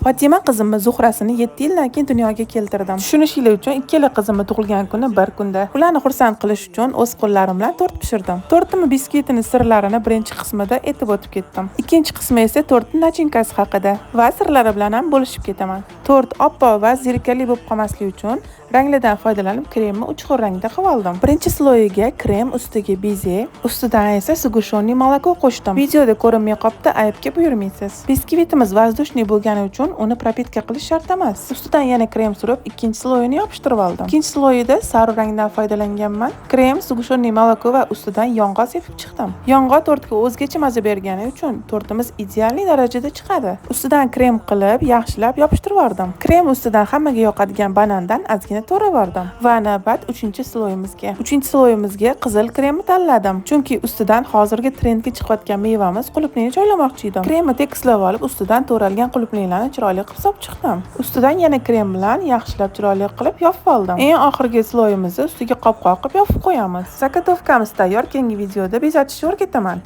Fotima qizimni Zuhrasini 7 yildan keyin dunyoga keltirdim. Tushunishingiz uchun ikkala qizimni tug'ilgan kuni bir kunda. Ularni xursand qilish uchun o'z qo'llarim bilan tort pishirdim. Tortimni biskvitini sirlarini birinchi qismida aytib o'tib ketdim. Ikkinchi qismi esa tortning nachinkasi haqida va sirlari bilan ham bo'lishib ketaman. Tort oppoq va zirkali bo'lib qolmasligi uchun ranglidan foydalanib kremni uch xil rangda qilib oldim. Birinchi sloyiga krem, ustiga bize, ustidan esa sug'ushonli moloko qo'shdim. Videoda ko'rinmay qolibdi, aybga buyurmaysiz. Biskvitimiz vazdushniy bo'lgani uchun uni propitka qilish shart emas. Ustidan yana krem surib, ikkinchi sloyini yopishtirib oldim. Ikkinchi sloyida sariq rangdan foydalanganman. Krem, sug'ushonli moloko va ustidan yong'oq sepib chiqdim. Yong'oq tortga o'zgacha maza bergani uchun tortimiz ideal darajada chiqadi. Ustidan krem qilib, yaxshilab yopishtirib oldim. Krem ustidan hammaga yoqadigan banandan ozgina to'rab oldim. Va navbat 3-sloyimizga. 3-sloyimizga qizil kremni tanladim, chunki ustidan hozirgi trendga chiqayotgan mevamiz qulupnayni joylamoqchi edim. Kremni tekislab olib, ustidan to'ralgan qulupnaylarni chiroyli qilib solib chiqdim. Ustidan yana krem bilan yaxshilab chiroyli qilib yopib oldim. Eng oxirgi sloyimizni ustiga qopqoq qilib yopib qo'yamiz. Zakotovkamiz tayyor. Keyingi videoda bezatishni o'rgataman.